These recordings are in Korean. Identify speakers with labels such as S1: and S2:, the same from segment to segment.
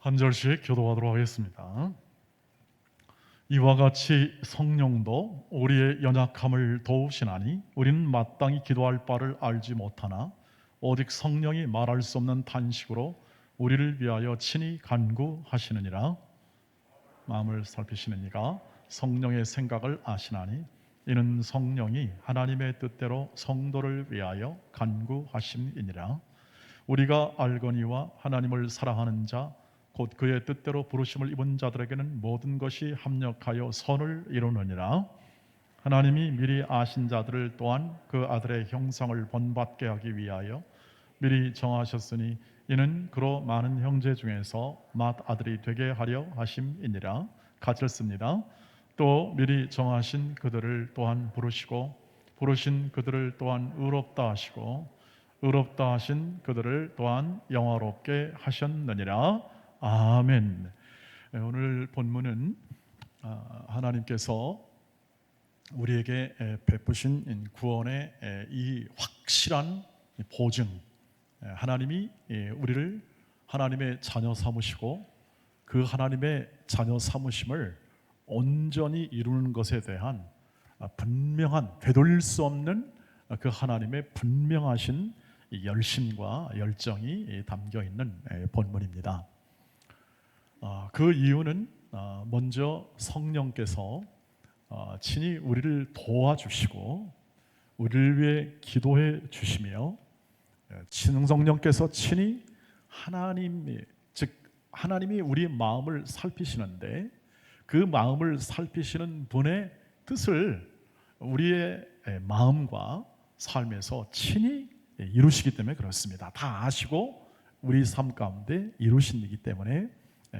S1: 한 절씩 교도하도록 하겠습니다. 이와 같이 성령도 우리의 연약함을 도우시나니 우리는 마땅히 기도할 바를 알지 못하나 오직 성령이 말할 수 없는 탄식으로 우리를 위하여 친히 간구하시느니라. 마음을 살피시는 이가 성령의 생각을 아시나니 이는 성령이 하나님의 뜻대로 성도를 위하여 간구하심이니라. 우리가 알거니와 하나님을 사랑하는 자 곧 그의 뜻대로 부르심을 입은 자들에게는 모든 것이 합력하여 선을 이루느니라. 하나님이 미리 아신 자들을 또한 그 아들의 형상을 본받게 하기 위하여 미리 정하셨으니 이는 그로 많은 형제 중에서 맏아들이 되게 하려 하심이니라. 같이 읽습니다. 또 미리 정하신 그들을 또한 부르시고 부르신 그들을 또한 의롭다 하시고 의롭다 하신 그들을 또한 영화롭게 하셨느니라. 아멘. 오늘 본문은 하나님께서 우리에게 베푸신 구원의 이 확실한 보증, 하나님이 우리를 하나님의 자녀 삼으시고 그 하나님의 자녀 삼으심을 온전히 이루는 것에 대한 분명한, 되돌릴 수 없는 그 하나님의 분명하신 열심과 열정이 담겨 있는 본문입니다. 그 이유는 먼저 성령께서 친히 우리를 도와주시고 우리를 위해 기도해 주시며 성령께서 친히 하나님이 우리의 마음을 살피시는데 그 마음을 살피시는 분의 뜻을 우리의 마음과 삶에서 친히 이루시기 때문에 그렇습니다. 다 아시고 우리 삶 가운데 이루신 이기 때문에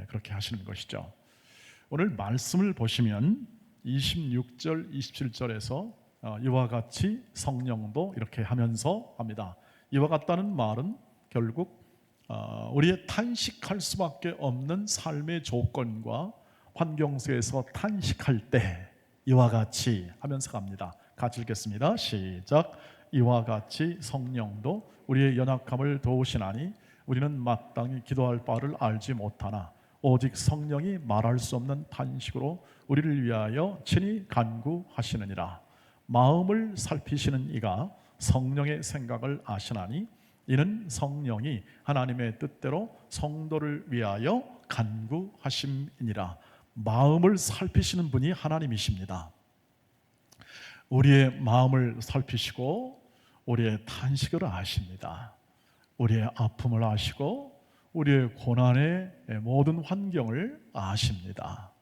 S1: 그렇게 하시는 것이죠. 오늘 말씀을 보시면 26절, 27절에서 이와 같이 성령도 이렇게 하면서 합니다. 이와 같다는 말은 결국 우리의 탄식할 수밖에 없는 삶의 조건과 환경 속에서 탄식할 때 이와 같이 하면서 갑니다. 같이 읽겠습니다. 시작. 이와 같이 성령도 우리의 연약함을 도우시나니 우리는 마땅히 기도할 바를 알지 못하나 오직 성령이 말할 수 없는 탄식으로 우리를 위하여 친히 간구하시느니라. 마음을 살피시는 이가 성령의 생각을 아시나니 이는 성령이 하나님의 뜻대로 성도를 위하여 간구하심이니라. 마음을 살피시는 분이 하나님이십니다. 우리의 마음을 살피시고 우리의 탄식을 아십니다. 우리의 아픔을 아시고 우리의 고난의 모든 환경을 아십니다.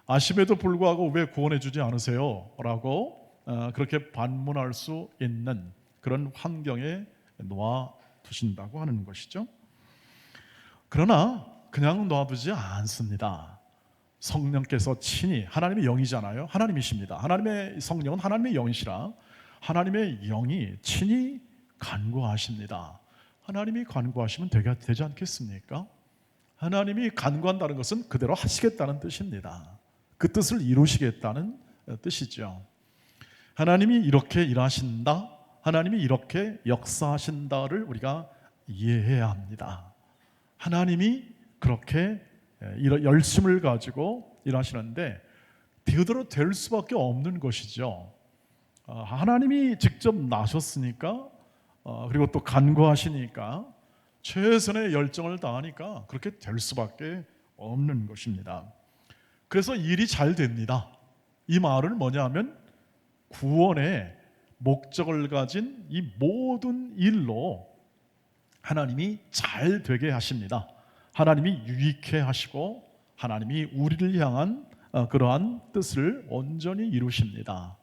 S1: 아심에도 불구하고 왜 구원해 주지 않으세요? 라고 그렇게 반문할 수 있는 그런 환경에 놓아두신다고 하는 것이죠. 그러나 그냥 놔두지 않습니다. 성령께서 친히, 하나님의 영이잖아요. 하나님이십니다. 하나님의 성령은 하나님의 영이시라 하나님의 영이 친히 간구하십니다. 하나님이 간구하시면 되지 않겠습니까? 하나님이 간구한다는 것은 그대로 하시겠다는 뜻입니다. 그 뜻을 이루시겠다는 뜻이죠. 하나님이 이렇게 일하신다, 하나님이 이렇게 역사하신다를 우리가 이해해야 합니다. 하나님이 그렇게 열심을 가지고 일하시는데 그대로 될 수밖에 없는 것이죠. 하나님이 직접 나셨으니까 그리고 또 간구하시니까 최선의 열정을 다하니까 그렇게 될 수밖에 없는 것입니다. 그래서 일이 잘 됩니다. 이 말은 뭐냐면 구원의 목적을 가진 이 모든 일로 하나님이 잘 되게 하십니다. 하나님이 유익해 하시고 하나님이 우리를 향한 그러한 뜻을 온전히 이루십니다.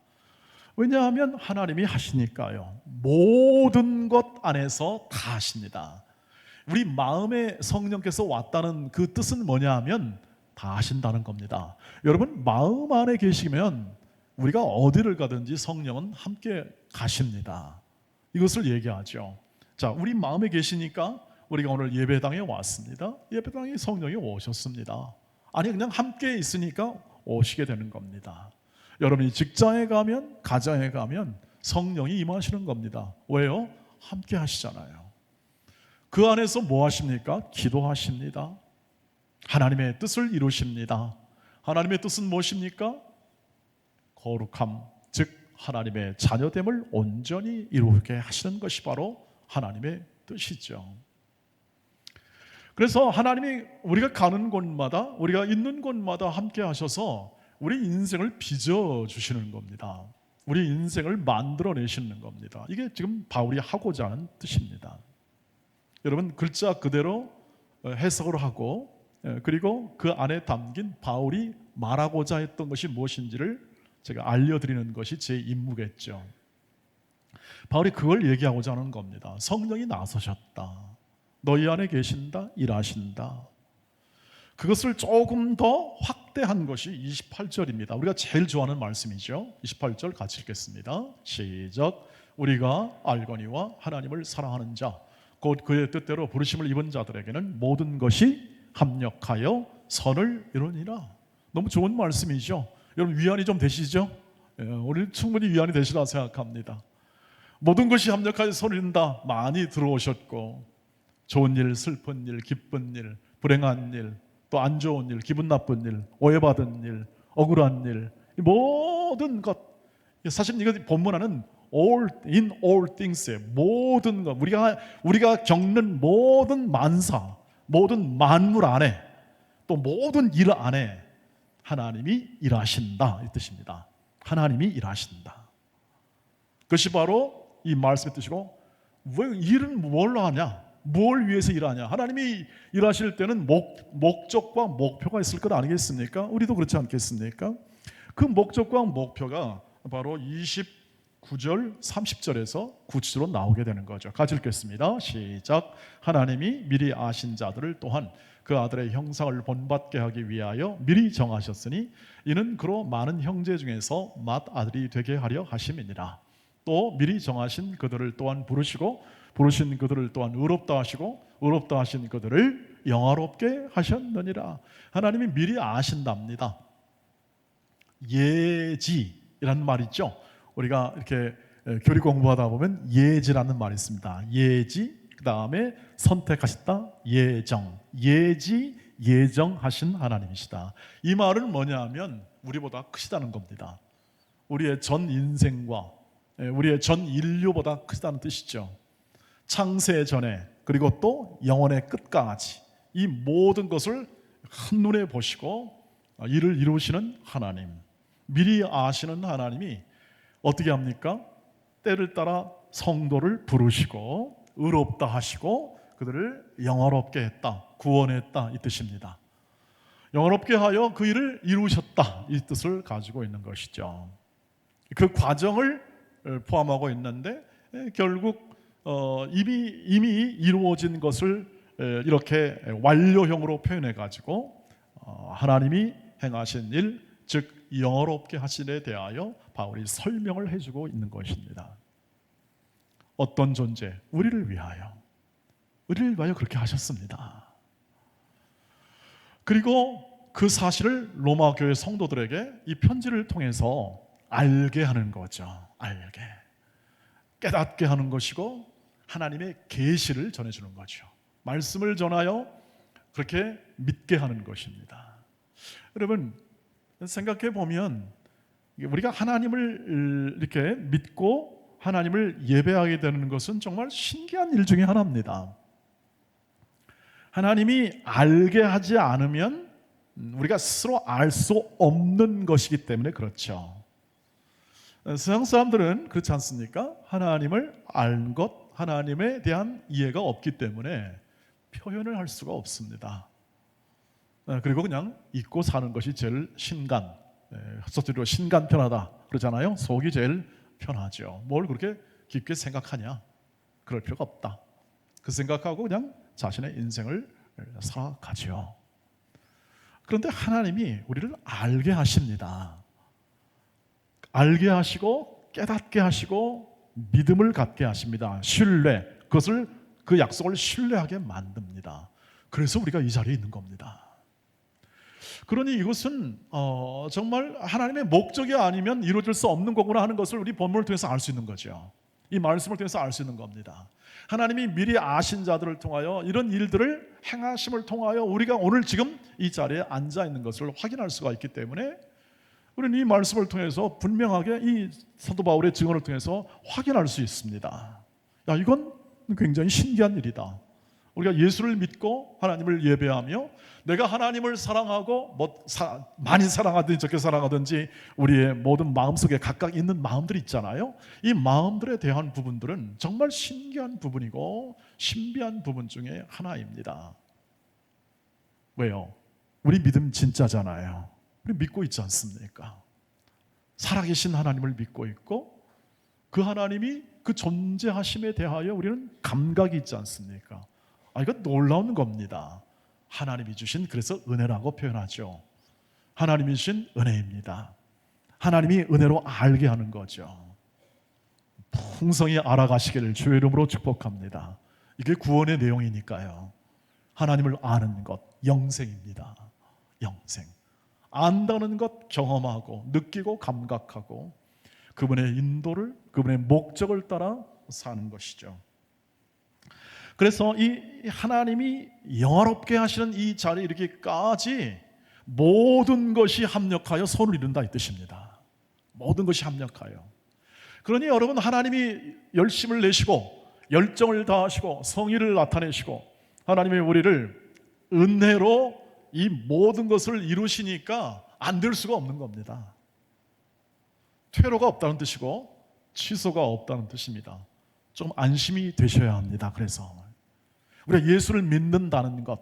S1: 왜냐하면 하나님이 하시니까요. 모든 것 안에서 다 하십니다. 우리 마음에 성령께서 왔다는 그 뜻은 뭐냐 하면 다 하신다는 겁니다. 여러분, 마음 안에 계시면 우리가 어디를 가든지 성령은 함께 가십니다. 이것을 얘기하죠. 자, 우리 마음에 계시니까 우리가 오늘 예배당에 왔습니다. 예배당에 성령이 오셨습니다. 아니, 그냥 함께 있으니까 오시게 되는 겁니다. 여러분이 직장에 가면, 가정에 가면 성령이 임하시는 겁니다. 왜요? 함께 하시잖아요. 그 안에서 뭐 하십니까? 기도하십니다. 하나님의 뜻을 이루십니다. 하나님의 뜻은 무엇입니까? 거룩함, 즉 하나님의 자녀됨을 온전히 이루게 하시는 것이 바로 하나님의 뜻이죠. 그래서 하나님이 우리가 가는 곳마다, 우리가 있는 곳마다 함께 하셔서 우리 인생을 빚어주시는 겁니다. 우리 인생을 만들어내시는 겁니다. 이게 지금 바울이 하고자 하는 뜻입니다. 여러분, 글자 그대로 해석을 하고, 그리고 그 안에 담긴 바울이 말하고자 했던 것이 무엇인지를 제가 알려드리는 것이 제 임무겠죠. 바울이 그걸 얘기하고자 하는 겁니다. 성령이 나서셨다. 너희 안에 계신다. 일하신다. 그것을 조금 더 확대한 것이 28절입니다. 우리가 제일 좋아하는 말씀이죠. 28절 같이 읽겠습니다. 시작. 우리가 알거니와 하나님을 사랑하는 자, 곧 그의 뜻대로 부르심을 입은 자들에게는 모든 것이 합력하여 선을 이루니라. 너무 좋은 말씀이죠. 여러분, 위안이 좀 되시죠? 우리 충분히 위안이 되시라 생각합니다. 모든 것이 합력하여 선을 이룬다. 많이 들어오셨고, 좋은 일, 슬픈 일, 기쁜 일, 불행한 일, 또 안 좋은 일, 기분 나쁜 일, 오해받은 일, 억울한 일, 모든 것. 사실 이거 본문하는 in all things의 모든 것, 우리가 겪는 모든 만사, 모든 만물 안에, 또 모든 일 안에 하나님이 일하신다, 이 뜻입니다. 하나님이 일하신다. 그것이 바로 이 말씀의 뜻이고, 왜 일은 뭘로 하냐? 뭘 위해서 일하냐? 하나님이 일하실 때는 목적과 목표가 있을 것 아니겠습니까? 우리도 그렇지 않겠습니까? 그 목적과 목표가 바로 29절, 30절에서 구체적으로 나오게 되는 거죠. 같이 읽겠습니다. 시작. 하나님이 미리 아신 자들을 또한 그 아들의 형상을 본받게 하기 위하여 미리 정하셨으니 이는 그로 많은 형제 중에서 맏아들이 되게 하려 하심이니라. 또 미리 정하신 그들을 또한 부르시고 부르신 그들을 또한 의롭다 하시고 의롭다 하신 그들을 영화롭게 하셨느니라. 하나님이 미리 아신답니다. 예지라는 말 있죠. 우리가 이렇게 교리 공부하다 보면 예지라는 말이 있습니다. 예지, 그 다음에 선택하셨다, 예정. 예지, 예정하신 하나님이시다. 이 말은 뭐냐면 우리보다 크시다는 겁니다. 우리의 전 인생과 우리의 전 인류보다 크시다는 뜻이죠. 창세 전에, 그리고 또 영원의 끝까지 이 모든 것을 한눈에 보시고 일을 이루시는 하나님, 미리 아시는 하나님이 어떻게 합니까? 때를 따라 성도를 부르시고 의롭다 하시고 그들을 영화롭게 했다, 구원했다, 이 뜻입니다. 영화롭게 하여 그 일을 이루셨다, 이 뜻을 가지고 있는 것이죠. 그 과정을 포함하고 있는데 결국 이미 이루어진 것을 이렇게 완료형으로 표현해 가지고 하나님이 행하신 일, 즉 영화롭게 하심에 대하여 바울이 설명을 해주고 있는 것입니다. 어떤 존재? 우리를 위하여 그렇게 하셨습니다. 그리고 그 사실을 로마 교회 성도들에게 이 편지를 통해서 알게 하는 거죠. 알게, 깨닫게 하는 것이고 하나님의 계시를 전해주는 거죠. 말씀을 전하여 그렇게 믿게 하는 것입니다. 여러분, 생각해 보면 우리가 하나님을 이렇게 믿고 하나님을 예배하게 되는 것은 정말 신기한 일 중에 하나입니다. 하나님이 알게 하지 않으면 우리가 스스로 알 수 없는 것이기 때문에 그렇죠. 세상 사람들은 그렇지 않습니까? 하나님을 알 것, 하나님에 대한 이해가 없기 때문에 표현을 할 수가 없습니다. 그리고 그냥 잊고 사는 것이 제일 신간, 헛소리로 신간 편하다 그러잖아요. 속이 제일 편하죠. 뭘 그렇게 깊게 생각하냐? 그럴 필요가 없다. 그 생각하고 그냥 자신의 인생을 살아가죠. 그런데 하나님이 우리를 알게 하십니다. 알게 하시고 깨닫게 하시고 믿음을 갖게 하십니다. 신뢰, 그 약속을 신뢰하게 만듭니다. 그래서 우리가 이 자리에 있는 겁니다. 그러니 이것은 정말 하나님의 목적이 아니면 이루어질 수 없는 거구나 하는 것을 우리 본문을 통해서 알 수 있는 거죠. 이 말씀을 통해서 알 수 있는 겁니다. 하나님이 미리 아신 자들을 통하여 이런 일들을 행하심을 통하여 우리가 오늘 지금 이 자리에 앉아 있는 것을 확인할 수가 있기 때문에 우리는 이 말씀을 통해서 분명하게 이 사도 바울의 증언을 통해서 확인할 수 있습니다. 야, 이건 굉장히 신기한 일이다. 우리가 예수를 믿고 하나님을 예배하며 내가 하나님을 사랑하고 많이 사랑하든지 적게 사랑하든지 우리의 모든 마음속에 각각 있는 마음들이 있잖아요. 이 마음들에 대한 부분들은 정말 신기한 부분이고 신비한 부분 중에 하나입니다. 왜요? 우리 믿음 진짜잖아요. 우리 믿고 있지 않습니까? 살아계신 하나님을 믿고 있고 그 하나님이 그 존재하심에 대하여 우리는 감각이 있지 않습니까? 이건 놀라운 겁니다. 하나님이 주신, 그래서 은혜라고 표현하죠. 하나님이 주신 은혜입니다. 하나님이 은혜로 알게 하는 거죠. 풍성히 알아가시기를 주의 이름으로 축복합니다. 이게 구원의 내용이니까요. 하나님을 아는 것, 영생입니다. 영생. 안다는 것, 경험하고 느끼고 감각하고 그분의 인도를, 그분의 목적을 따라 사는 것이죠. 그래서 이 하나님이 영화롭게 하시는 이 자리에 이르기까지 모든 것이 합력하여 선을 이룬다 이 뜻입니다. 모든 것이 합력하여. 그러니 여러분, 하나님이 열심을 내시고 열정을 다하시고 성의를 나타내시고 하나님이 우리를 은혜로 이 모든 것을 이루시니까 안 될 수가 없는 겁니다. 퇴로가 없다는 뜻이고 취소가 없다는 뜻입니다. 좀 안심이 되셔야 합니다. 그래서 우리가 예수를 믿는다는 것,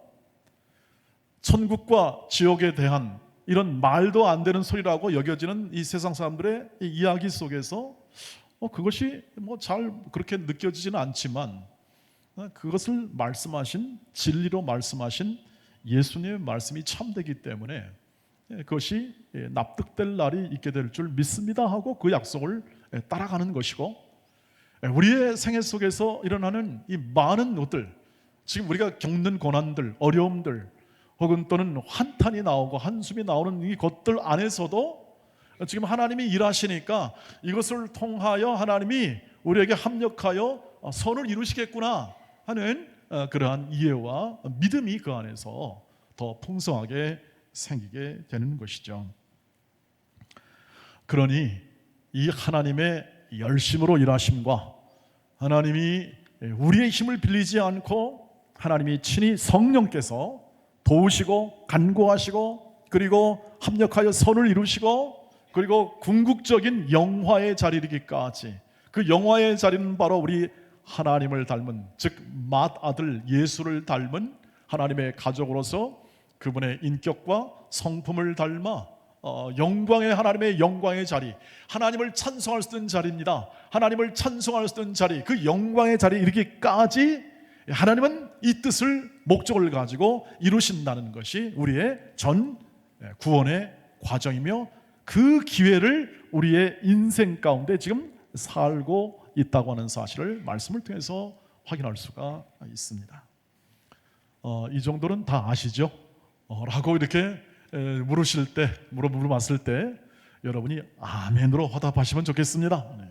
S1: 천국과 지옥에 대한 이런 말도 안 되는 소리라고 여겨지는 이 세상 사람들의 이 이야기 속에서 그것이 잘 그렇게 느껴지지는 않지만 그것을 말씀하신, 진리로 말씀하신 예수님의 말씀이 참되기 때문에 그것이 납득될 날이 있게 될 줄 믿습니다 하고 그 약속을 따라가는 것이고, 우리의 생애 속에서 일어나는 이 많은 것들, 지금 우리가 겪는 고난들, 어려움들 혹은 또는 한탄이 나오고 한숨이 나오는 이 것들 안에서도 지금 하나님이 일하시니까 이것을 통하여 하나님이 우리에게 합력하여 선을 이루시겠구나 하는 그러한 이해와 믿음이 그 안에서 더 풍성하게 생기게 되는 것이죠. 그러니 이 하나님의 열심으로 일하심과 하나님이 우리의 힘을 빌리지 않고 하나님이 친히 성령께서 도우시고 간구하시고 그리고 합력하여 선을 이루시고 그리고 궁극적인 영화의 자리이기까지, 그 영화의 자리는 바로 우리 하나님을 닮은, 즉 맏아들 예수를 닮은 하나님의 가족으로서 그분의 인격과 성품을 닮아 영광의 하나님의 영광의 자리, 하나님을 찬송할 수 있는 자리입니다. 하나님을 찬송할 수 있는 자리, 그 영광의 자리에 이르기까지 하나님은 이 뜻을, 목적을 가지고 이루신다는 것이 우리의 전 구원의 과정이며 그 기회를 우리의 인생 가운데 지금 살고 있다고 하는 사실을 말씀을 통해서 확인할 수가 있습니다. 이 정도는 다 아시죠? 라고 이렇게 물어봤을 때 여러분이 아멘으로 화답하시면 좋겠습니다. 네,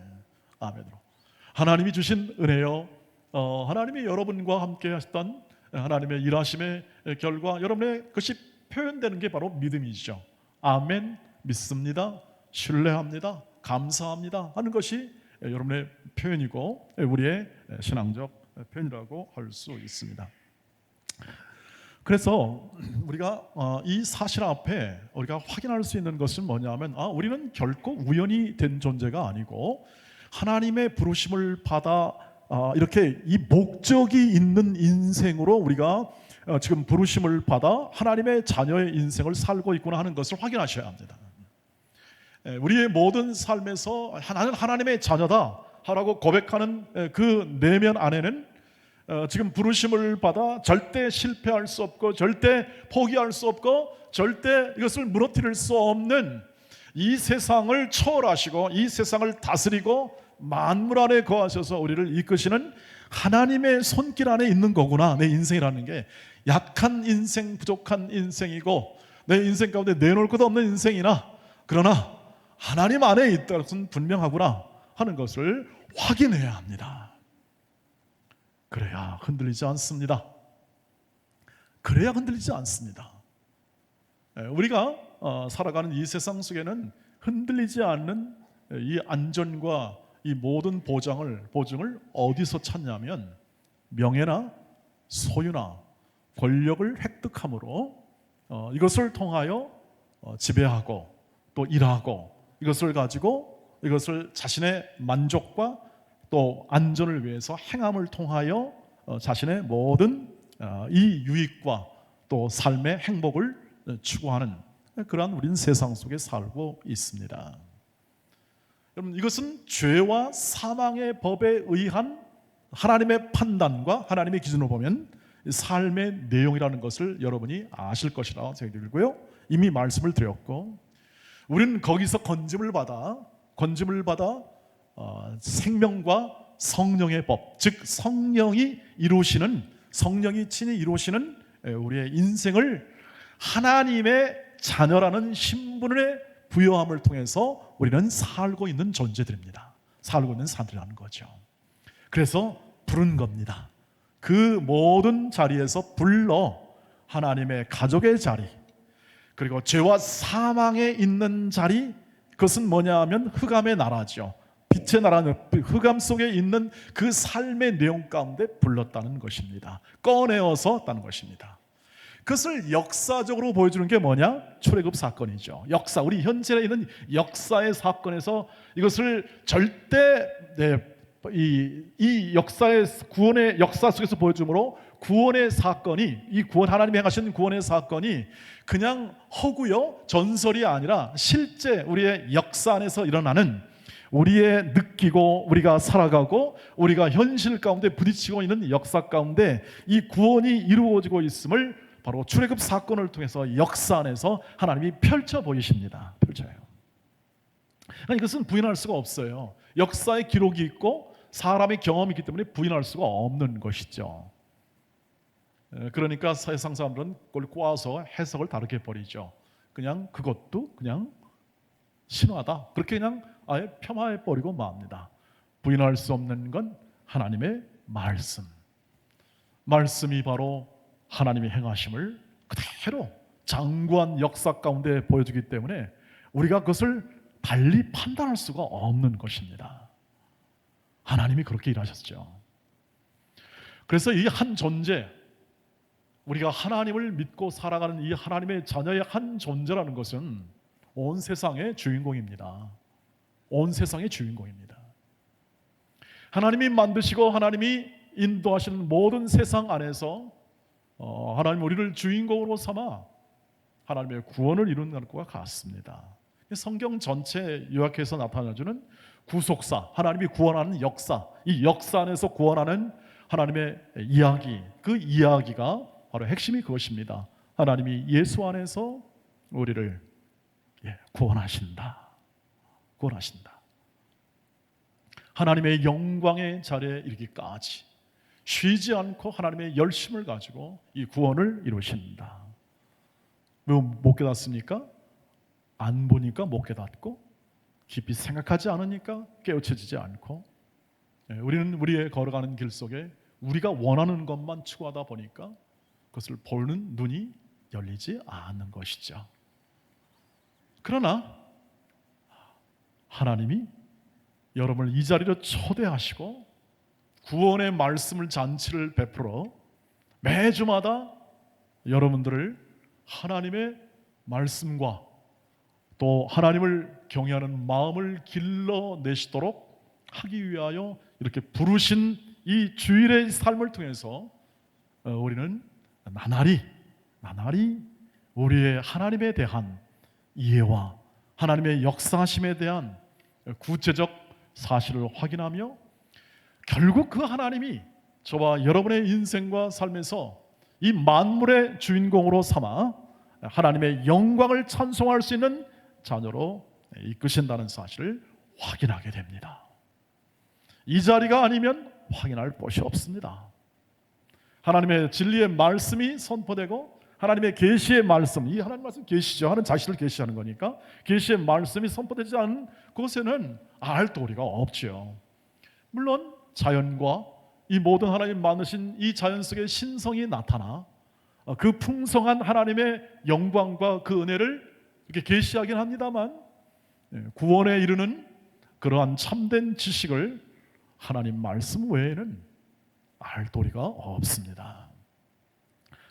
S1: 아멘으로. 하나님이 주신 은혜요, 하나님이 여러분과 함께 하셨던 하나님의 일하심의 결과, 여러분의 그것이 표현되는 게 바로 믿음이죠. 아멘, 믿습니다, 신뢰합니다, 감사합니다 하는 것이 여러분의 표현이고 우리의 신앙적 표현이라고 할 수 있습니다. 그래서 우리가 이 사실 앞에 우리가 확인할 수 있는 것은 뭐냐면, 우리는 결코 우연히 된 존재가 아니고 하나님의 부르심을 받아 이렇게 이 목적이 있는 인생으로 우리가 지금 부르심을 받아 하나님의 자녀의 인생을 살고 있구나 하는 것을 확인하셔야 합니다. 우리의 모든 삶에서 나는 하나님의 자녀다 라고 고백하는 그 내면 안에는 지금 부르심을 받아 절대 실패할 수 없고 절대 포기할 수 없고 절대 이것을 무너뜨릴 수 없는, 이 세상을 초월하시고 이 세상을 다스리고 만물 안에 거하셔서 우리를 이끄시는 하나님의 손길 안에 있는 거구나. 내 인생이라는 게 약한 인생, 부족한 인생이고 내 인생 가운데 내놓을 것도 없는 인생이나 그러나 하나님 안에 있다는 것은 분명하구나 하는 것을 확인해야 합니다. 그래야 흔들리지 않습니다. 그래야 흔들리지 않습니다. 우리가 살아가는 이 세상 속에는 흔들리지 않는 이 안전과 이 모든 보증을 어디서 찾냐면 명예나 소유나 권력을 획득함으로 이것을 통하여 지배하고 또 일하고 이것을 가지고 이것을 자신의 만족과 또 안전을 위해서 행함을 통하여 자신의 모든 이 유익과 또 삶의 행복을 추구하는 그러한 우리는 세상 속에 살고 있습니다. 여러분, 이것은 죄와 사망의 법에 의한 하나님의 판단과 하나님의 기준으로 보면 삶의 내용이라는 것을 여러분이 아실 것이라고 생각이 들고요. 이미 말씀을 드렸고, 우리는 거기서 건짐을 받아 생명과 성령의 법, 즉 성령이 친히 이루시는 우리의 인생을 하나님의 자녀라는 신분의 부여함을 통해서 우리는 살고 있는 존재들입니다. 살고 있는 사람들이라는 거죠. 그래서 부른 겁니다. 그 모든 자리에서 불러 하나님의 가족의 자리, 그리고 죄와 사망에 있는 자리, 그것은 뭐냐 하면 흑암의 나라죠. 빛의 나라는 흑암 속에 있는 그 삶의 내용 가운데 불렀다는 것입니다. 꺼내어서 했다는 것입니다. 그것을 역사적으로 보여주는 게 뭐냐? 출애굽 사건이죠. 역사, 우리 현재에 있는 역사의 사건에서 이것을 절대 이 역사의 구원의 역사 속에서 보여주므로 구원의 사건이, 이 구원, 하나님이 행하신 구원의 사건이 그냥 허구요 전설이 아니라 실제 우리의 역사 안에서 일어나는, 우리의 느끼고 우리가 살아가고 우리가 현실 가운데 부딪히고 있는 역사 가운데 이 구원이 이루어지고 있음을 바로 출애굽 사건을 통해서 역사 안에서 하나님이 펼쳐 보이십니다. 펼쳐요. 이것은 부인할 수가 없어요. 역사의 기록이 있고 사람의 경험이 있기 때문에 부인할 수가 없는 것이죠. 그러니까 세상 사람들은 그걸 꼬아서 해석을 다르게 버리죠. 그냥 그것도 그냥 신화다, 그렇게 그냥 아예 폄하해 버리고 맙니다. 부인할 수 없는 건 하나님의 말씀이 바로 하나님의 행하심을 그대로 장구한 역사 가운데 보여주기 때문에 우리가 그것을 달리 판단할 수가 없는 것입니다. 하나님이 그렇게 일하셨죠. 그래서 이 한 존재, 우리가 하나님을 믿고 살아가는 이 하나님의 자녀의 한 존재라는 것은 온 세상의 주인공입니다. 온 세상의 주인공입니다. 하나님이 만드시고 하나님이 인도하시는 모든 세상 안에서 하나님 우리를 주인공으로 삼아 하나님의 구원을 이루는 것과 같습니다. 성경 전체 요약해서 나타내주는 구속사, 하나님이 구원하는 역사, 이 역사 안에서 구원하는 하나님의 이야기, 그 이야기가 바로 핵심이 그것입니다. 하나님이 예수 안에서 우리를 구원하신다. 하나님의 영광의 자리에 이르기까지 쉬지 않고 하나님의 열심을 가지고 이 구원을 이루신다. 왜 못 깨닫습니까? 안 보니까 못 깨닫고, 깊이 생각하지 않으니까 깨우쳐지지 않고, 우리는 우리의 걸어가는 길 속에 우리가 원하는 것만 추구하다 보니까 그것을 보는 눈이 열리지 않는 것이죠. 그러나 하나님이 여러분을 이 자리로 초대하시고 구원의 말씀을 잔치를 베풀어 매주마다 여러분들을 하나님의 말씀과 또 하나님을 경외하는 마음을 길러내시도록 하기 위하여 이렇게 부르신 이 주일의 삶을 통해서 우리는 나날이 우리의 하나님에 대한 이해와 하나님의 역사하심에 대한 구체적 사실을 확인하며 결국 그 하나님이 저와 여러분의 인생과 삶에서 이 만물의 주인공으로 삼아 하나님의 영광을 찬송할 수 있는 자녀로 이끄신다는 사실을 확인하게 됩니다. 이 자리가 아니면 확인할 곳이 없습니다. 하나님의 진리의 말씀이 선포되고 하나님의 계시의 말씀, 이 하나님 말씀 계시죠. 하나님 자신을 계시하는 거니까 계시의 말씀이 선포되지 않은 곳에는 알 도리가 없죠. 물론 자연과 이 모든 하나님 만드신 이 자연 속에 신성이 나타나 그 풍성한 하나님의 영광과 그 은혜를 이렇게 계시하긴 합니다만 구원에 이르는 그러한 참된 지식을 하나님 말씀 외에는 알 도리가 없습니다.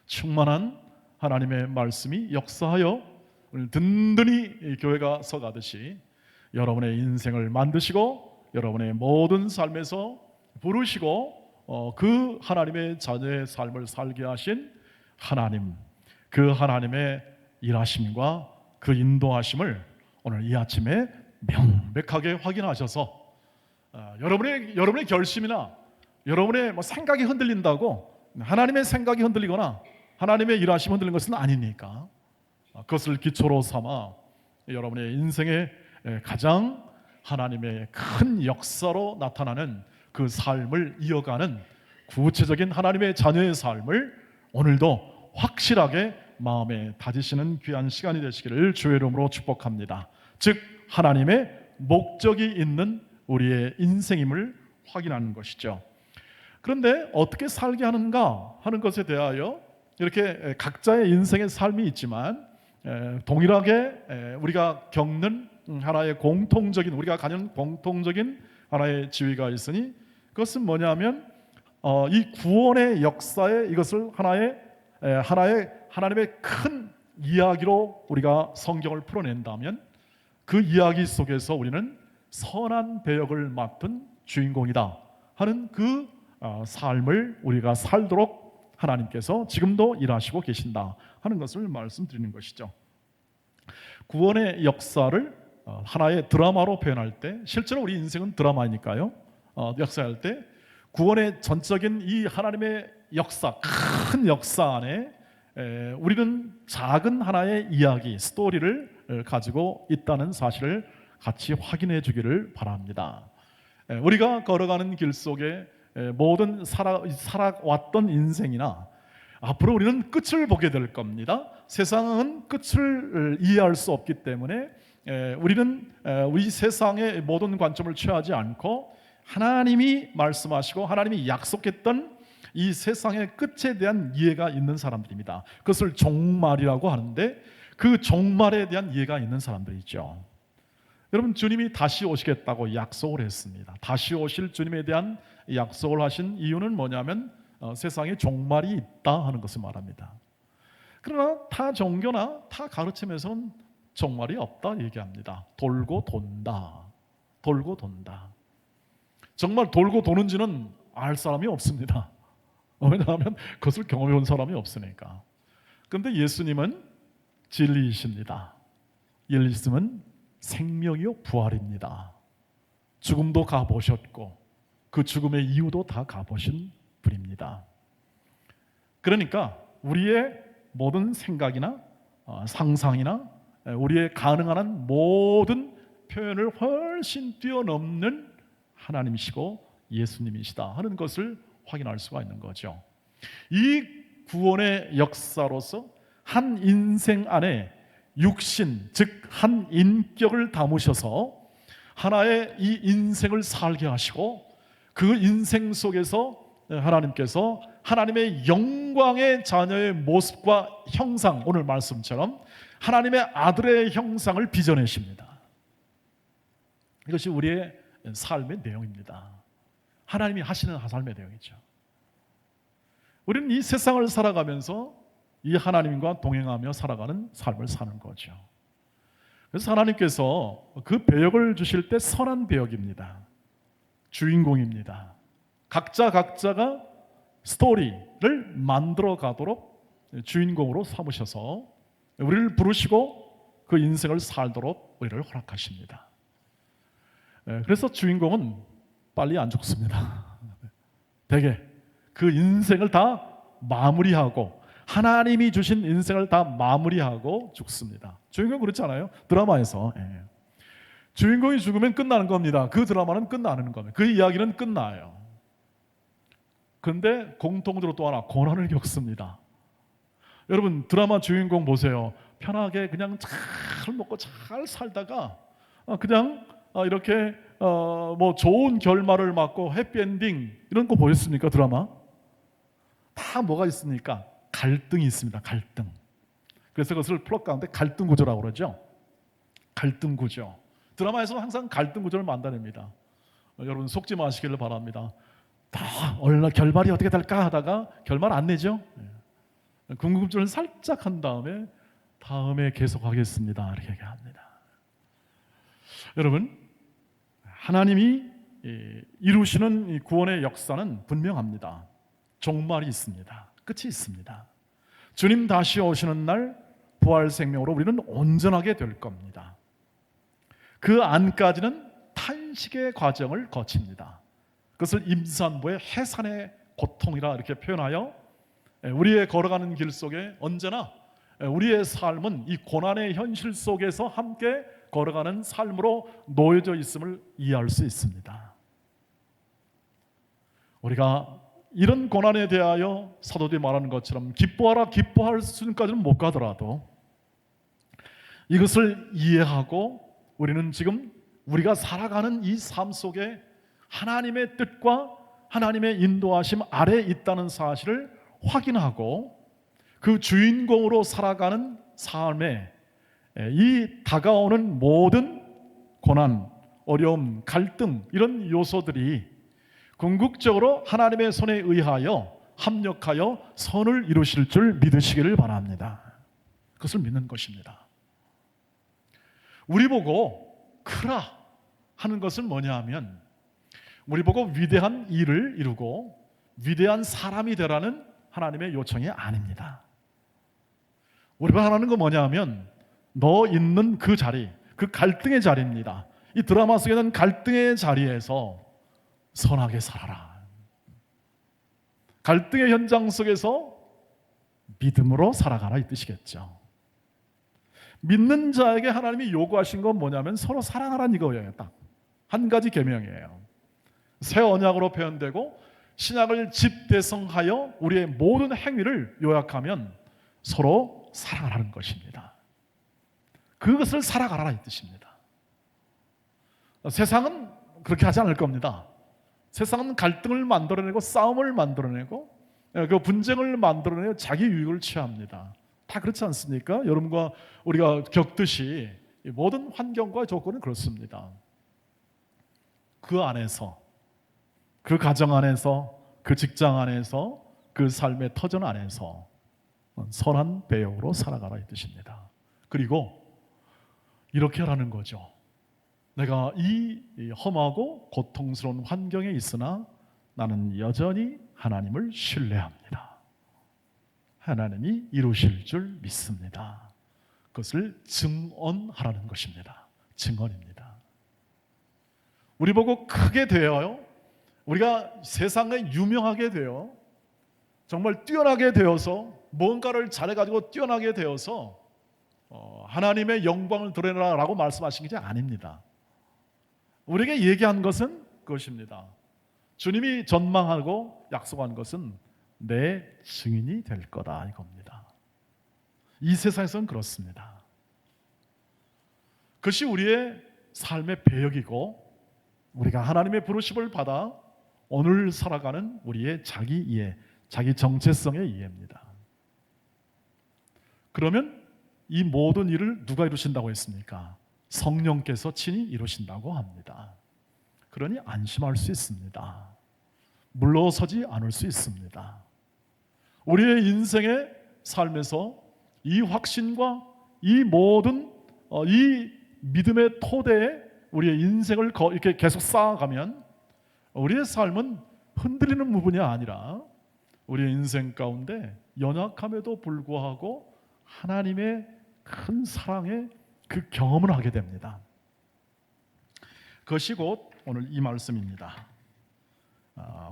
S1: 충만한 하나님의 말씀이 역사하여 오늘 든든히 교회가 서가듯이 여러분의 인생을 만드시고 여러분의 모든 삶에서 부르시고 그 하나님의 자녀의 삶을 살게 하신 하나님, 그 하나님의 일하심과 그 인도하심을 오늘 이 아침에 명백하게 확인하셔서 여러분의 결심이나 여러분의 생각이 흔들린다고 하나님의 생각이 흔들리거나 하나님의 일하심이 흔들린 것은 아니니까 그것을 기초로 삼아 여러분의 인생의 가장 하나님의 큰 역사로 나타나는 그 삶을 이어가는 구체적인 하나님의 자녀의 삶을 오늘도 확실하게 마음에 다지시는 귀한 시간이 되시기를 주의 이름으로 축복합니다. 즉 하나님의 목적이 있는 우리의 인생임을 확인하는 것이죠. 그런데 어떻게 살게 하는가 하는 것에 대하여 이렇게 각자의 인생의 삶이 있지만 동일하게 우리가 겪는 하나의 공통적인, 우리가 가진 공통적인 하나의 지위가 있으니 그것은 뭐냐면 이 구원의 역사에 이것을 하나의 하나님의 큰 이야기로 우리가 성경을 풀어낸다면 그 이야기 속에서 우리는 선한 배역을 맡은 주인공이다 하는 그 삶을 우리가 살도록 하나님께서 지금도 일하시고 계신다 하는 것을 말씀드리는 것이죠. 구원의 역사를 하나의 드라마로 표현할 때, 실제로 우리 인생은 드라마이니까요, 역사할 때 구원의 전적인 이 하나님의 역사, 큰 역사 안에 우리는 작은 하나의 이야기, 스토리를 가지고 있다는 사실을 같이 확인해 주기를 바랍니다. 우리가 걸어가는 길 속에 모든 살아왔던 인생이나 앞으로 우리는 끝을 보게 될 겁니다. 세상은 끝을 이해할 수 없기 때문에 우리는 우리 세상의 모든 관점을 취하지 않고 하나님이 말씀하시고 하나님이 약속했던 이 세상의 끝에 대한 이해가 있는 사람들입니다. 그것을 종말이라고 하는데 그 종말에 대한 이해가 있는 사람들이죠. 여러분, 주님이 다시 오시겠다고 약속을 했습니다. 다시 오실 주님에 대한 약속을 하신 이유는 뭐냐면 세상에 종말이 있다 하는 것을 말합니다. 그러나 타 종교나 타 가르침에서는 종말이 없다 얘기합니다. 돌고 돈다. 돌고 돈다. 정말 돌고 도는지는 알 사람이 없습니다. 왜냐하면 그것을 경험해 온 사람이 없으니까. 그런데 예수님은 진리이십니다. 예수님은 생명이요 부활입니다. 죽음도 가보셨고 그 죽음의 이유도 다 가보신 분입니다. 그러니까 우리의 모든 생각이나 상상이나 우리의 가능한 한 모든 표현을 훨씬 뛰어넘는 하나님이시고 예수님이시다 하는 것을 확인할 수가 있는 거죠. 이 구원의 역사로서 한 인생 안에 육신, 즉 한 인격을 담으셔서 하나의 이 인생을 살게 하시고 그 인생 속에서 하나님께서 하나님의 영광의 자녀의 모습과 형상, 오늘 말씀처럼 하나님의 아들의 형상을 빚어내십니다. 이것이 우리의 삶의 내용입니다. 하나님이 하시는 삶의 내용이죠. 우리는 이 세상을 살아가면서 이 하나님과 동행하며 살아가는 삶을 사는 거죠. 그래서 하나님께서 그 배역을 주실 때 선한 배역입니다. 주인공입니다. 각자가 스토리를 만들어 가도록 주인공으로 삼으셔서 우리를 부르시고 그 인생을 살도록 우리를 허락하십니다. 그래서 주인공은 빨리 안 죽습니다. 대개 그 인생을 다 마무리하고 하나님이 주신 인생을 다 마무리하고 죽습니다. 주인공 그렇지 않아요? 드라마에서 주인공이 죽으면 끝나는 겁니다. 그 드라마는 끝나는 겁니다. 그 이야기는 끝나요. 그런데 공통적으로 또 하나 고난을 겪습니다. 여러분, 드라마 주인공 보세요. 편하게 그냥 잘 먹고 잘 살다가 그냥 이렇게 뭐 좋은 결말을 맞고 해피엔딩 이런 거 보셨습니까? 드라마 다 뭐가 있습니까? 갈등이 있습니다. 갈등. 그래서 그것을 플롯 가운데 갈등 구조라고 그러죠. 갈등 구조. 드라마에서 항상 갈등 구조를 만들어냅니다. 여러분 속지 마시기를 바랍니다. 다 얼마 결말이 어떻게 될까 하다가 결말 안 내죠. 궁금증을 살짝 한 다음에 계속하겠습니다. 이렇게 얘기합니다. 여러분, 하나님이 이루시는 이 구원의 역사는 분명합니다. 종말이 있습니다. 끝이 있습니다. 주님 다시 오시는 날 부활 생명으로 우리는 온전하게 될 겁니다. 그 안까지는 탄식의 과정을 거칩니다. 그것을 임산부의 해산의 고통이라 이렇게 표현하여 우리의 걸어가는 길 속에 언제나 우리의 삶은 이 고난의 현실 속에서 함께 걸어가는 삶으로 놓여져 있음을 이해할 수 있습니다. 우리가 이런 고난에 대하여 사도들이 말하는 것처럼 기뻐하라 기뻐할 수준까지는 못 가더라도 이것을 이해하고 우리는 지금 우리가 살아가는 이 삶 속에 하나님의 뜻과 하나님의 인도하심 아래에 있다는 사실을 확인하고 그 주인공으로 살아가는 삶에 이 다가오는 모든 고난, 어려움, 갈등 이런 요소들이 궁극적으로 하나님의 손에 의하여 합력하여 선을 이루실 줄 믿으시기를 바랍니다. 그것을 믿는 것입니다. 우리 보고 크라 하는 것은 뭐냐 하면 우리 보고 위대한 일을 이루고 위대한 사람이 되라는 하나님의 요청이 아닙니다. 우리 보고 하는 건 뭐냐 하면 너 있는 그 자리, 그 갈등의 자리입니다. 이 드라마 속에는 갈등의 자리에서 선하게 살아라. 갈등의 현장 속에서 믿음으로 살아가라 이 뜻이겠죠. 믿는 자에게 하나님이 요구하신 건 뭐냐면 서로 사랑하라는 이거예요. 딱 한 가지 계명이에요. 새 언약으로 표현되고 신약을 집대성하여 우리의 모든 행위를 요약하면 서로 사랑하라는 것입니다. 그것을 살아가라 이 뜻입니다. 세상은 그렇게 하지 않을 겁니다. 세상은 갈등을 만들어내고 싸움을 만들어내고 그 분쟁을 만들어내고 자기 유익을 취합니다. 다 그렇지 않습니까? 여러분과 우리가 겪듯이 모든 환경과 조건은 그렇습니다. 그 안에서, 그 가정 안에서, 그 직장 안에서, 그 삶의 터전 안에서 선한 배역으로 살아가라 이 뜻입니다. 그리고 이렇게 하라는 거죠. 내가 이 험하고 고통스러운 환경에 있으나 나는 여전히 하나님을 신뢰합니다. 하나님이 이루실 줄 믿습니다. 그것을 증언하라는 것입니다. 증언입니다. 우리 보고 크게 되어요. 우리가 세상에 유명하게 되어 정말 뛰어나게 되어서 뭔가를 잘해가지고 뛰어나게 되어서 하나님의 영광을 드러내라라고 말씀하신 게 아닙니다. 우리에게 얘기한 것은 그것입니다. 주님이 전망하고 약속한 것은 내 증인이 될 거다 이겁니다. 이 세상에서는 그렇습니다. 그것이 우리의 삶의 배역이고 우리가 하나님의 부르심을 받아 오늘 살아가는 우리의 자기 이해, 자기 정체성의 이해입니다. 그러면 이 모든 일을 누가 이루신다고 했습니까? 성령께서 친히 이루신다고 합니다. 그러니 안심할 수 있습니다. 물러서지 않을 수 있습니다. 우리의 인생의 삶에서 이 확신과 이 모든 이 믿음의 토대에 우리의 인생을 이렇게 계속 쌓아가면 우리의 삶은 흔들리는 부분이 아니라 우리의 인생 가운데 연약함에도 불구하고 하나님의 큰 사랑의 그 경험을 하게 됩니다. 그것이 곧 오늘 이 말씀입니다.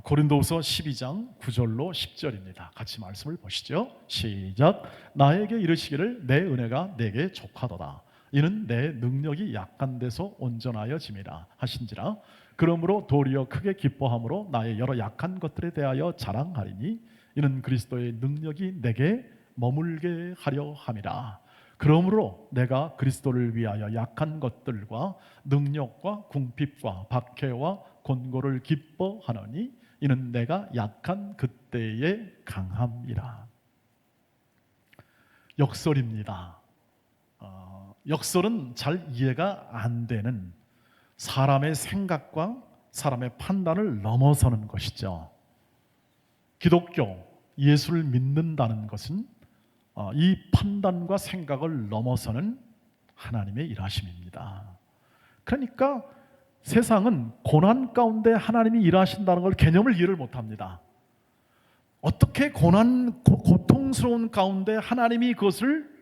S1: 고린도후서 12장 9절로 10절입니다. 같이 말씀을 보시죠. 시작. 나에게 이르시기를 내 은혜가 내게 족하도다. 이는 내 능력이 약한 데서 온전하여 짐이라 하신지라. 그러므로 도리어 크게 기뻐함으로 나의 여러 약한 것들에 대하여 자랑하리니 이는 그리스도의 능력이 내게 머물게 하려 함이라. 그러므로 내가 그리스도를 위하여 약한 것들과 능력과 궁핍과 박해와 곤고를 기뻐하노니 이는 내가 약한 그때의 강함이라. 역설입니다. 역설은 잘 이해가 안 되는 사람의 생각과 사람의 판단을 넘어서는 것이죠. 기독교, 예수를 믿는다는 것은 이 판단과 생각을 넘어서는 하나님의 일하심입니다. 그러니까 세상은 고난 가운데 하나님이 일하신다는 걸 개념을 이해를 못합니다. 어떻게 고통스러운 가운데 하나님이 그것을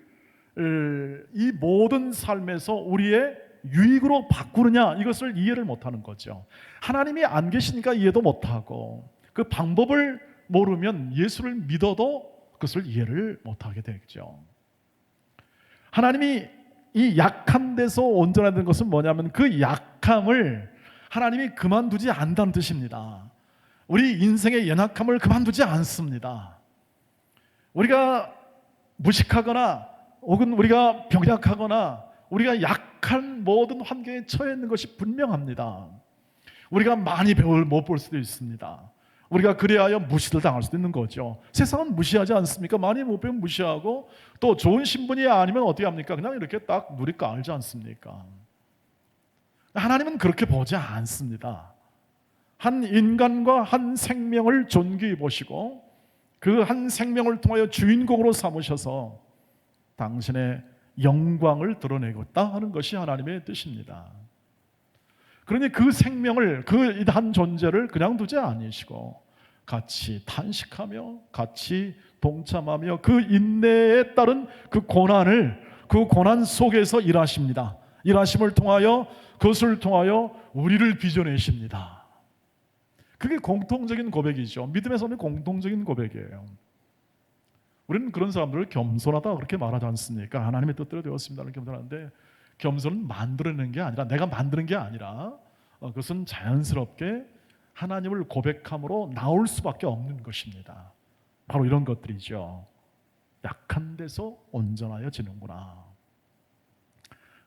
S1: 이 모든 삶에서 우리의 유익으로 바꾸느냐, 이것을 이해를 못하는 거죠. 하나님이 안 계시니까 이해도 못하고, 그 방법을 모르면 예수를 믿어도 그것을 이해를 못하게 되죠. 하나님이 이 약한 데서 온전하다는 것은 뭐냐면 그 약함을 하나님이 그만두지 않는다는 뜻입니다. 우리 인생의 연약함을 그만두지 않습니다. 우리가 무식하거나 혹은 우리가 병약하거나 우리가 약한 모든 환경에 처해 있는 것이 분명합니다. 우리가 많이 배울 못 볼 수도 있습니다. 우리가 그래야 무시를 당할 수도 있는 거죠. 세상은 무시하지 않습니까? 많이 못 배우면 무시하고, 또 좋은 신분이 아니면 어떻게 합니까? 그냥 이렇게 딱 누리 깔지 않습니까? 하나님은 그렇게 보지 않습니다. 한 인간과 한 생명을 존귀히 보시고 그 한 생명을 통하여 주인공으로 삼으셔서 당신의 영광을 드러내겠다 하는 것이 하나님의 뜻입니다. 그러니 그 생명을, 그 한 존재를 그냥 두지 아니시고 같이 탄식하며 같이 동참하며 그 인내에 따른 그 고난 속에서 일하십니다. 일하심을 통하여, 그것을 통하여 우리를 빚어내십니다. 그게 공통적인 고백이죠. 믿음의 삶의 공통적인 고백이에요. 우리는 그런 사람들을 겸손하다 그렇게 말하지 않습니까? 하나님의 뜻대로 되었습니다. 겸손한데, 겸손은 만들어내는 게 아니라, 내가 만드는 게 아니라 그것은 자연스럽게 하나님을 고백함으로 나올 수밖에 없는 것입니다. 바로 이런 것들이죠. 약한 데서 온전하여지는구나.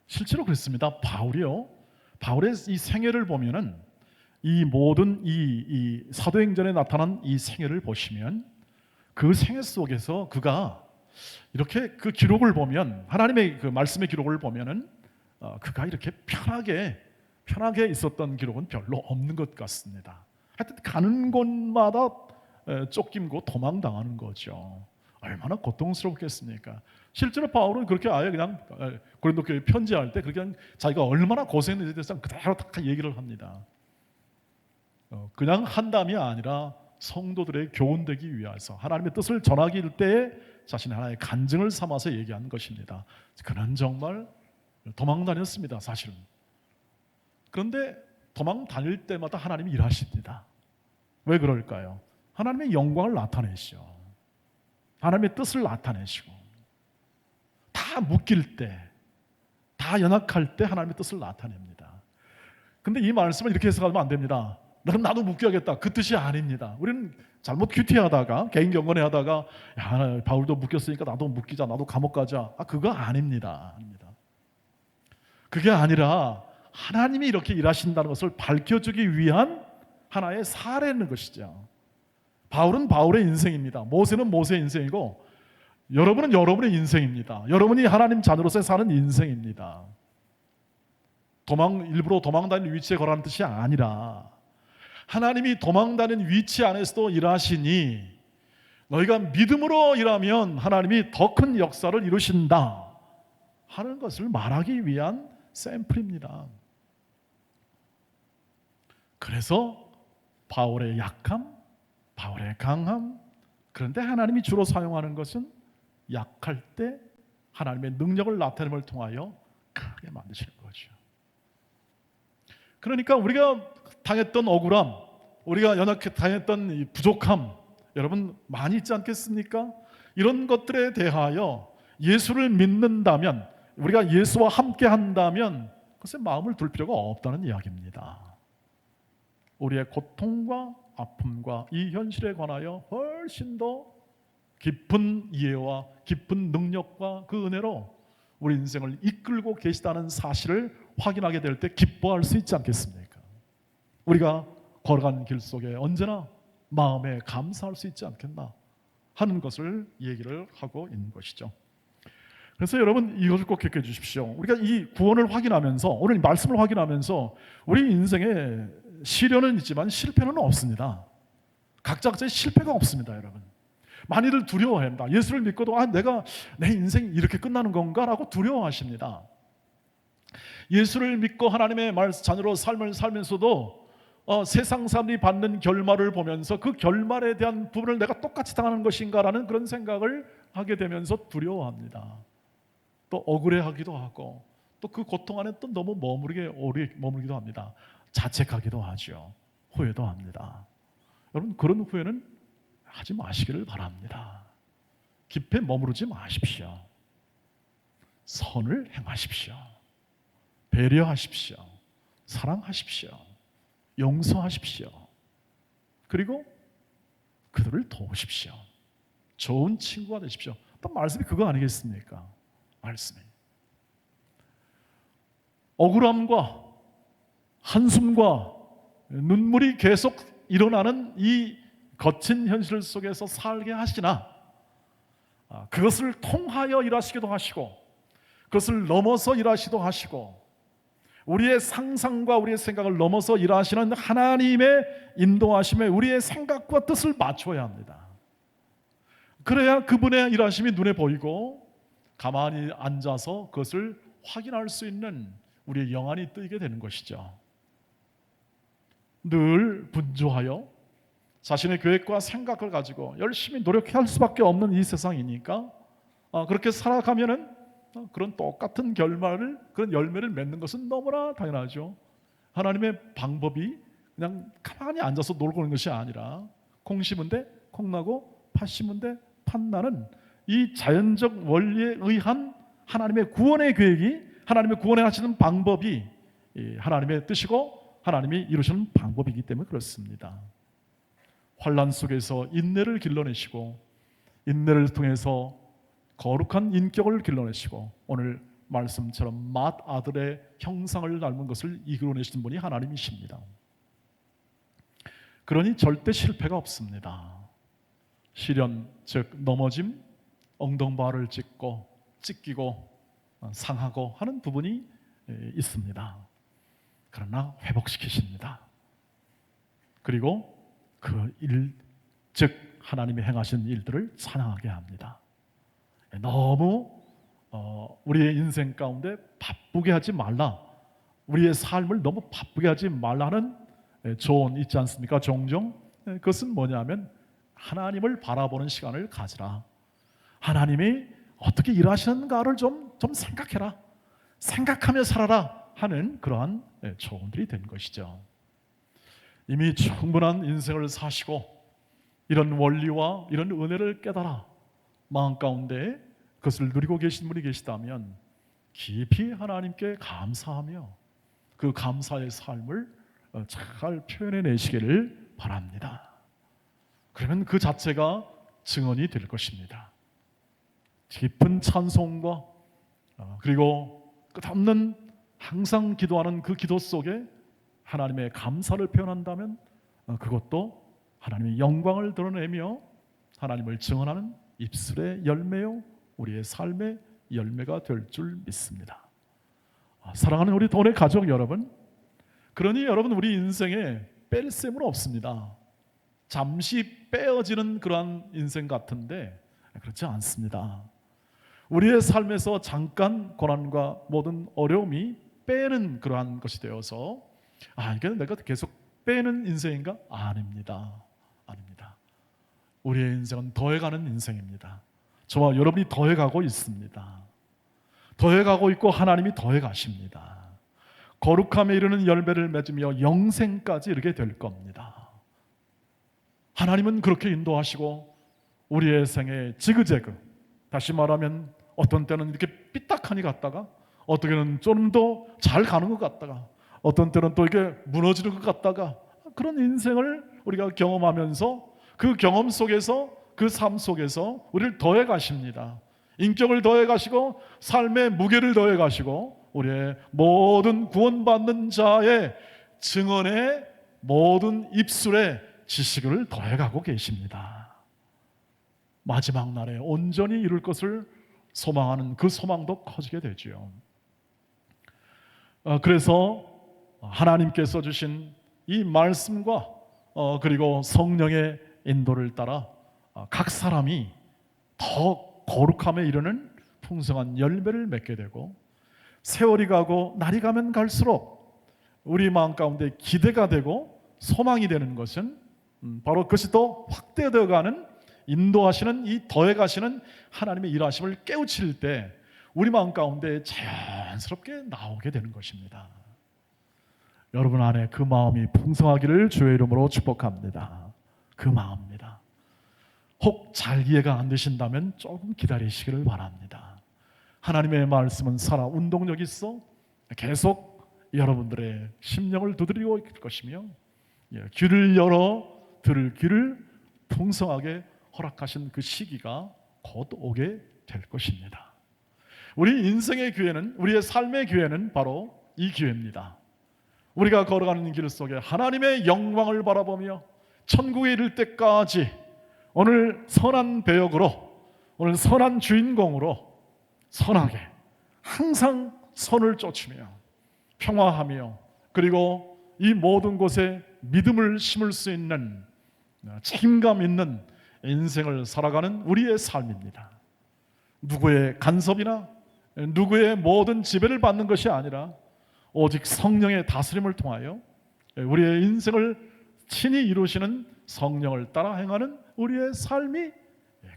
S1: 실제로 그렇습니다. 바울의 이 생애를 보면은, 이 모든 이 사도행전에 나타난 이 생애를 보시면 그 생애 속에서 그가 이렇게 그 기록을 보면, 하나님의 그 말씀의 기록을 보면은 그가 이렇게 편하게 있었던 기록은 별로 없는 것 같습니다. 하여튼 가는 곳마다 쫓김고 도망당하는 거죠. 얼마나 고통스럽겠습니까? 실제로 바울은 그렇게 아예 그냥 고린도 교회 편지할 때 그렇게 자기가 얼마나 고생했는지에 대해서 그대로 다 얘기를 합니다. 그냥 한담이 아니라 성도들의 교훈되기 위해서 하나님의 뜻을 전하기 때에 자신의 하나의 간증을 삼아서 얘기하는 것입니다. 그는 정말 도망 다녔습니다, 사실은. 그런데 도망 다닐 때마다 하나님이 일하십니다. 왜 그럴까요? 하나님의 영광을 나타내시죠. 하나님의 뜻을 나타내시고, 다 묶일 때, 다 연약할 때 하나님의 뜻을 나타냅니다. 근데 이 말씀을 이렇게 해석하면 안 됩니다. 그럼 나도 묶여야겠다, 그 뜻이 아닙니다. 우리는 잘못 큐티하다가, 개인 경건회하다가, 야, 바울도 묶였으니까 나도 묶이자, 나도 감옥 가자, 그거 아닙니다. 그게 아니라 하나님이 이렇게 일하신다는 것을 밝혀주기 위한 하나의 사례는 것이죠. 바울은 바울의 인생입니다. 모세는 모세의 인생이고, 여러분은 여러분의 인생입니다. 여러분이 하나님 자녀로서 사는 인생입니다. 일부러 도망 다니는 위치에 거라는 뜻이 아니라, 하나님이 도망 다니는 위치 안에서도 일하시니 너희가 믿음으로 일하면 하나님이 더 큰 역사를 이루신다 하는 것을 말하기 위한 샘플입니다. 그래서 바울의 약함, 바울의 강함, 그런데 하나님이 주로 사용하는 것은 약할 때 하나님의 능력을 나타냄을 통하여 크게 만드시는 거죠. 그러니까 우리가 당했던 억울함, 우리가 연약해 당했던 이 부족함, 여러분 많이 있지 않겠습니까? 이런 것들에 대하여 예수를 믿는다면, 우리가 예수와 함께 한다면 그것에 마음을 둘 필요가 없다는 이야기입니다. 우리의 고통과 아픔과 이 현실에 관하여 훨씬 더 깊은 이해와 깊은 능력과 그 은혜로 우리 인생을 이끌고 계시다는 사실을 확인하게 될 때 기뻐할 수 있지 않겠습니까? 우리가 걸어간 길 속에 언제나 마음에 감사할 수 있지 않겠나 하는 것을 얘기를 하고 있는 것이죠. 그래서 여러분 이것을 꼭 기억해 주십시오. 우리가 이 구원을 확인하면서, 오늘 말씀을 확인하면서 우리 인생에 시련은 있지만 실패는 없습니다. 각자의 실패가 없습니다, 여러분. 많이들 두려워합니다. 예수를 믿고도 내가 내 인생이 이렇게 끝나는 건가라고 두려워하십니다. 예수를 믿고 하나님의 자녀로 삶을 살면서도 세상 사람들이 받는 결말을 보면서 그 결말에 대한 부분을 내가 똑같이 당하는 것인가라는 그런 생각을 하게 되면서 두려워합니다. 또 억울해하기도 하고, 또 그 고통 안에 또 너무 오래 머물기도 합니다. 자책하기도 하죠. 후회도 합니다. 여러분, 그런 후회는 하지 마시기를 바랍니다. 깊이 머무르지 마십시오. 선을 행하십시오. 배려하십시오. 사랑하십시오. 용서하십시오. 그리고 그들을 도우십시오. 좋은 친구가 되십시오. 또 말씀이 그거 아니겠습니까? 말씀이 억울함과 한숨과 눈물이 계속 일어나는 이 거친 현실 속에서 살게 하시나, 그것을 통하여 일하시기도 하시고, 그것을 넘어서 일하시기도 하시고, 우리의 상상과 우리의 생각을 넘어서 일하시는 하나님의 인도하심에 우리의 생각과 뜻을 맞춰야 합니다. 그래야 그분의 일하심이 눈에 보이고 가만히 앉아서 그것을 확인할 수 있는 우리의 영안이 뜨이게 되는 것이죠. 늘 분주하여 자신의 계획과 생각을 가지고 열심히 노력할 수밖에 없는 이 세상이니까 그렇게 살아가면은 그런 똑같은 결말을, 그런 열매를 맺는 것은 너무나 당연하죠. 하나님의 방법이 그냥 가만히 앉아서 놀고 있는 것이 아니라 콩 심은 데 콩 나고 팥 심은 데 팥 나는 이 자연적 원리에 의한 하나님의 구원의 계획이, 하나님의 구원에 하시는 방법이 하나님의 뜻이고 하나님이 이루시는 방법이기 때문에 그렇습니다. 환난 속에서 인내를 길러내시고, 인내를 통해서 거룩한 인격을 길러내시고, 오늘 말씀처럼 맏아들의 형상을 닮은 것을 이끌어내시는 분이 하나님이십니다. 그러니 절대 실패가 없습니다. 시련, 즉 넘어짐, 엉덩발을 찢기고 상하고 하는 부분이 있습니다. 그러나 회복시키십니다. 그리고 그 일, 즉 하나님이 행하신 일들을 찬양하게 합니다. 너무 우리의 인생 가운데 바쁘게 하지 말라, 우리의 삶을 너무 바쁘게 하지 말라는 조언 있지 않습니까? 종종. 그것은 뭐냐면 하나님을 바라보는 시간을 가지라. 하나님이 어떻게 일하시는가를 좀 생각해라, 생각하며 살아라 하는 그러한 조언들이 된 것이죠. 이미 충분한 인생을 사시고 이런 원리와 이런 은혜를 깨달아 마음 가운데 그것을 누리고 계신 분이 계시다면 깊이 하나님께 감사하며 그 감사의 삶을 잘 표현해내시기를 바랍니다. 그러면 그 자체가 증언이 될 것입니다. 깊은 찬송과 그리고 끝없는 항상 기도하는 그 기도 속에 하나님의 감사를 표현한다면 그것도 하나님의 영광을 드러내며 하나님을 증언하는 입술의 열매요 우리의 삶의 열매가 될 줄 믿습니다. 사랑하는 우리 돈의 가족 여러분, 그러니 여러분, 우리 인생에 뺄 셈은 없습니다. 잠시 빼어지는 그러한 인생 같은데 그렇지 않습니다. 우리의 삶에서 잠깐 고난과 모든 어려움이 빼는 그러한 것이 되어서 이게 내가 계속 빼는 인생인가? 아닙니다. 우리의 인생은 더해가는 인생입니다. 저와 여러분이 더해가고 있습니다. 더해가고 있고 하나님이 더해가십니다. 거룩함에 이르는 열매를 맺으며 영생까지 이르게 될 겁니다. 하나님은 그렇게 인도하시고 우리의 생에 지그재그, 다시 말하면 어떤 때는 이렇게 삐딱하니 갔다가 어떤 때는 좀 더 잘 가는 것 같다가 어떤 때는 또 이게 무너지는 것 같다가, 그런 인생을 우리가 경험하면서 그 경험 속에서, 그 삶 속에서 우리를 더해 가십니다. 인격을 더해 가시고 삶의 무게를 더해 가시고 우리의 모든 구원받는 자의 증언의 모든 입술에 지식을 더해 가고 계십니다. 마지막 날에 온전히 이룰 것을 소망하는 그 소망도 커지게 되지요. 그래서 하나님께서 주신 이 말씀과 그리고 성령의 인도를 따라 각 사람이 더 거룩함에 이르는 풍성한 열매를 맺게 되고, 세월이 가고 날이 가면 갈수록 우리 마음 가운데 기대가 되고 소망이 되는 것은 바로 그것이 더 확대되어 가는, 인도하시는, 이 더해가시는 하나님의 일하심을 깨우칠 때 우리 마음 가운데 자연스럽게 나오게 되는 것입니다. 여러분 안에 그 마음이 풍성하기를 주의 이름으로 축복합니다. 그 마음입니다. 혹 잘 이해가 안 되신다면 조금 기다리시기를 바랍니다. 하나님의 말씀은 살아 운동력 있어 계속 여러분들의 심령을 두드리고 있을 것이며, 귀를 열어 들을 귀를 풍성하게 허락하신 그 시기가 곧 오게 될 것입니다. 우리 인생의 기회는, 우리의 삶의 기회는 바로 이 기회입니다. 우리가 걸어가는 길 속에 하나님의 영광을 바라보며 천국에 이를 때까지 오늘 선한 배역으로, 오늘 선한 주인공으로 선하게 항상 선을 쫓으며 평화하며, 그리고 이 모든 곳에 믿음을 심을 수 있는 책임감 있는 인생을 살아가는 우리의 삶입니다. 누구의 간섭이나 누구의 모든 지배를 받는 것이 아니라 오직 성령의 다스림을 통하여 우리의 인생을 친히 이루시는 성령을 따라 행하는 우리의 삶이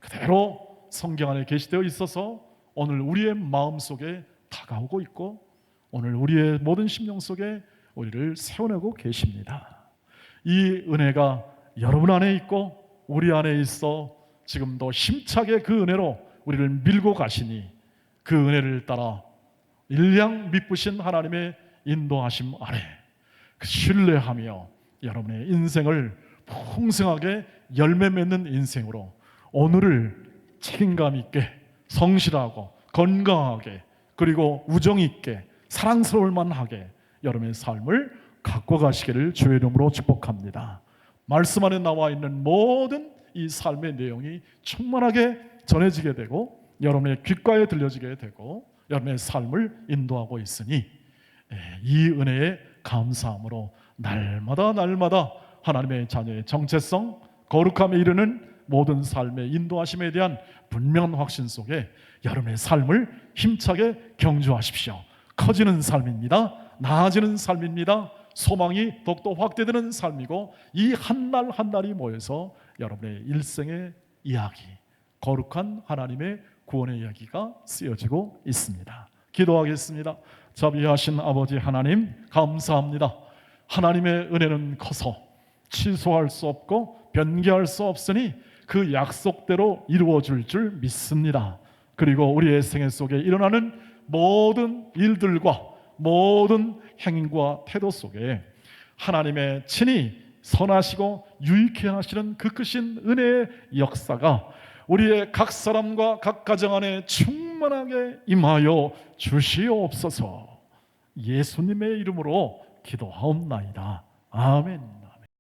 S1: 그대로 성경 안에 계시되어 있어서 오늘 우리의 마음속에 다가오고 있고, 오늘 우리의 모든 심령 속에 우리를 세워내고 계십니다. 이 은혜가 여러분 안에 있고 우리 안에 있어 지금도 힘차게 그 은혜로 우리를 밀고 가시니, 그 은혜를 따라 일량 미쁘신 하나님의 인도하심 아래 신뢰하며 여러분의 인생을 풍성하게 열매 맺는 인생으로 오늘을 책임감 있게 성실하고 건강하게, 그리고 우정 있게 사랑스러울 만하게 여러분의 삶을 갖고 가시기를 주의 이름으로 축복합니다. 말씀 안에 나와 있는 모든 이 삶의 내용이 충만하게 전해지게 되고 여러분의 귓가에 들려지게 되고 여러분의 삶을 인도하고 있으니, 이 은혜에 감사함으로 날마다 하나님의 자녀의 정체성, 거룩함에 이르는 모든 삶의 인도하심에 대한 분명한 확신 속에 여러분의 삶을 힘차게 경주하십시오. 커지는 삶입니다. 나아지는 삶입니다. 소망이 더욱더 확대되는 삶이고, 이 한 날 한 날이 모여서 여러분의 일생의 이야기, 거룩한 하나님의 구원의 이야기가 쓰여지고 있습니다. 기도하겠습니다. 자비하신 아버지 하나님, 감사합니다. 하나님의 은혜는 커서 취소할 수 없고 변개할 수 없으니 그 약속대로 이루어질 줄 믿습니다. 그리고 우리의 생애 속에 일어나는 모든 일들과 모든 행위와 태도 속에 하나님의 친히 선하시고 유익해 하시는 그 크신 은혜의 역사가 우리의 각 사람과 각 가정 안에 충만하게 임하여 주시옵소서. 예수님의 이름으로 기도하옵나이다. 아멘.